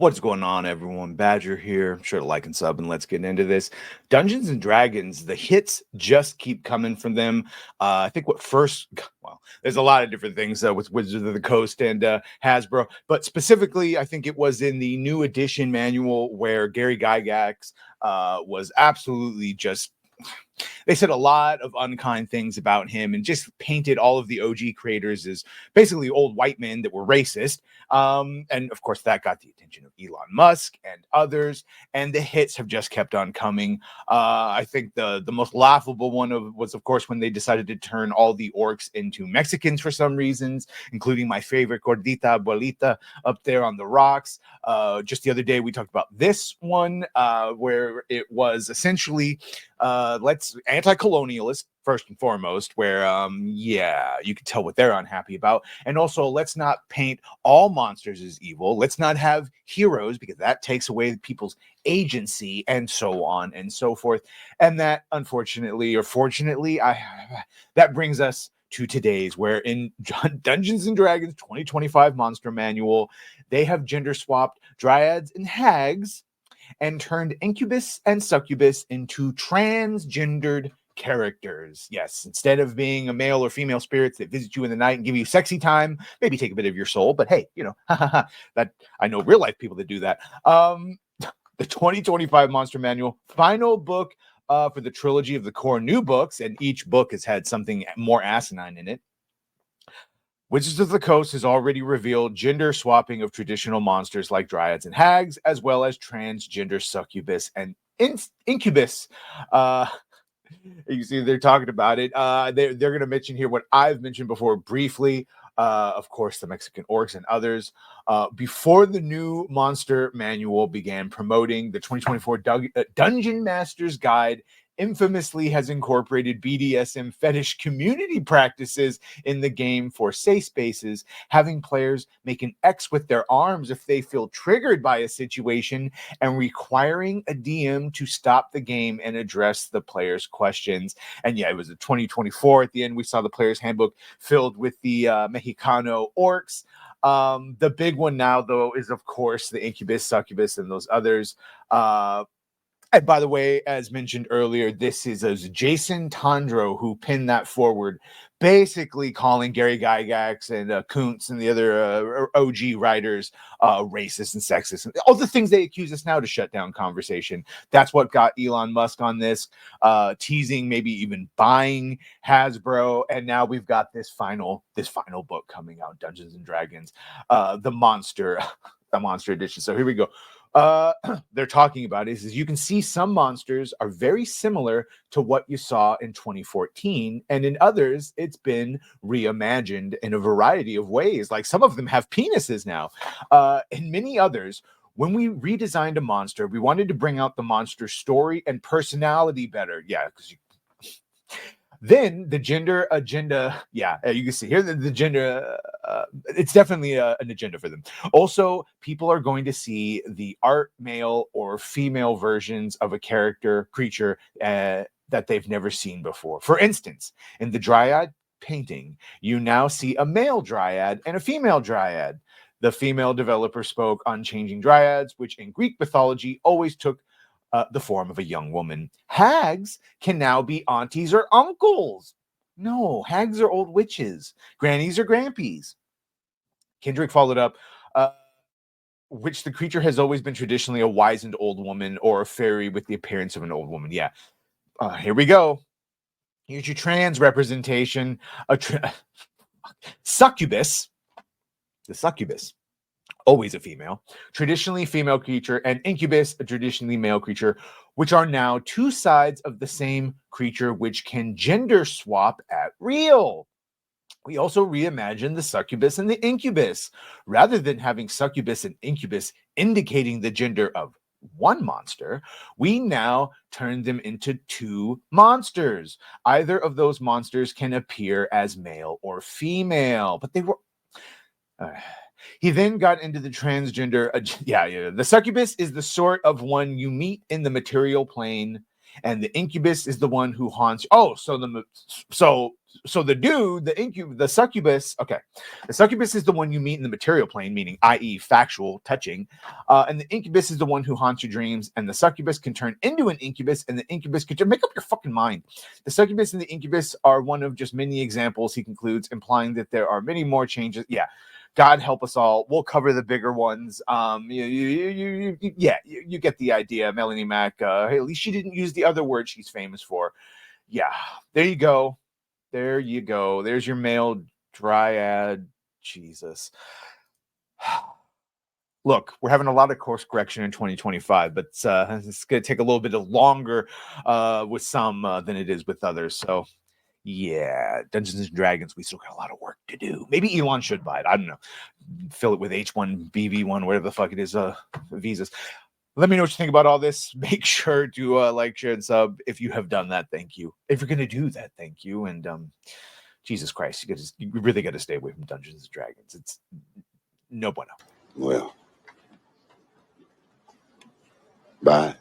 What's going on, everyone? Badger here. Sure to like and sub, and let's get into this. Dungeons and Dragons, the hits just keep coming from them. I think there's a lot of different things with Wizards of the Coast and Hasbro, but specifically, I think it was in the new edition manual where Gary Gygax was absolutely just. They said a lot of unkind things about him and just painted all of the OG creators as basically old white men that were racist. And of course, that got the attention of Elon Musk and others, and the hits have just kept on coming. I think the most laughable one was, of course, when they decided to turn all the orcs into Mexicans for some reasons, including my favorite Gordita Abuelita up there on the rocks. Just the other day, we talked about this one where it was essentially let's anti-colonialist first and foremost, where you can tell what they're unhappy about. And also, let's not paint all monsters as evil. Let's not have heroes, because that takes away people's agency, and so on and so forth. And that, unfortunately or fortunately, that brings us to today's, where in Dungeons and Dragons 2025 Monster Manual, they have gender swapped Dryads and Hags and turned Incubus and Succubus into transgendered characters. Yes, instead of being a male or female spirits that visit you in the night and give you sexy time, maybe take a bit of your soul, but hey, that I know real life people that do that. The 2025 Monster Manual, final book for the trilogy of the core new books, and each book has had something more asinine in it. Wizards of the Coast has already revealed gender swapping of traditional monsters like Dryads and Hags, as well as transgender Succubus and Incubus. You see, they're talking about it. They're going to mention here what I've mentioned before briefly. Of course, the Mexican orcs and others. Before the new monster manual began promoting, the 2024 Dungeon Master's Guide infamously has incorporated BDSM fetish community practices in the game for safe spaces, having players make an X with their arms if they feel triggered by a situation, and requiring a DM to stop the game and address the player's questions. And yeah, it was a 2024. At the end, we saw the player's handbook filled with the Mexicano orcs. The big one now, though, is, of course, the Incubus, Succubus, and those others. And by the way, as mentioned earlier, this is Jason Tondro who pinned that forward, basically calling Gary Gygax and Kuntz and the other OG writers racist and sexist. And all the things they accuse us now to shut down conversation. That's what got Elon Musk on this, teasing maybe even buying Hasbro. And now we've got this final book coming out, Dungeons and Dragons, the monster edition. So here we go. They're talking about is you can see some monsters are very similar to what you saw in 2014, and in others it's been reimagined in a variety of ways. Like some of them have penises now. In many others, when we redesigned a monster, we wanted to bring out the monster's story and personality better. Yeah, because then the gender agenda, you can see here the gender, it's definitely an agenda for them. Also, people are going to see the art male or female versions of a creature that they've never seen before. For instance, in the Dryad painting, you now see a male Dryad and a female Dryad. The female developer spoke on changing Dryads, which in Greek mythology always took the form of a young woman. Hags can now be aunties or uncles. No, hags are old witches. Grannies or grandpies. Kendrick followed up, which the creature has always been traditionally a wizened old woman or a fairy with the appearance of an old woman. Yeah. Here we go. Here's your trans representation. Succubus. The succubus. Always a female, traditionally female creature, and Incubus, a traditionally male creature, which are now two sides of the same creature, which can gender swap at will. We also reimagined the Succubus and the Incubus. Rather than having Succubus and Incubus indicating the gender of one monster, we now turn them into two monsters. Either of those monsters can appear as male or female, but they were... He then got into the transgender. The Succubus is the sort of one you meet in the material plane, and the Incubus is the one who haunts. Oh, so So the dude, the succubus, okay. The succubus is the one you meet in the material plane, meaning i.e. factual touching. And the incubus is the one who haunts your dreams. And the succubus can turn into an incubus, and the incubus can make up your fucking mind. The succubus and the incubus are one of just many examples, he concludes, implying that there are many more changes. Yeah. God help us all. We'll cover the bigger ones. You get the idea. Melanie Mack. Hey, at least she didn't use the other word she's famous for. Yeah, there you go. There you go. There's your male dryad. Jesus. Look, we're having a lot of course correction in 2025, but it's going to take a little bit longer with some than it is with others. So, yeah, Dungeons and Dragons, we still got a lot of work to do. Maybe Elon should buy it. I don't know. Fill it with H1, BV1, whatever the fuck it is, visas. Let me know what you think about all this. Make sure to like, share, and sub. If you have done that, thank you. If you're going to do that, thank you. And Jesus Christ, you really got to stay away from Dungeons and Dragons. It's no bueno. Well, bye.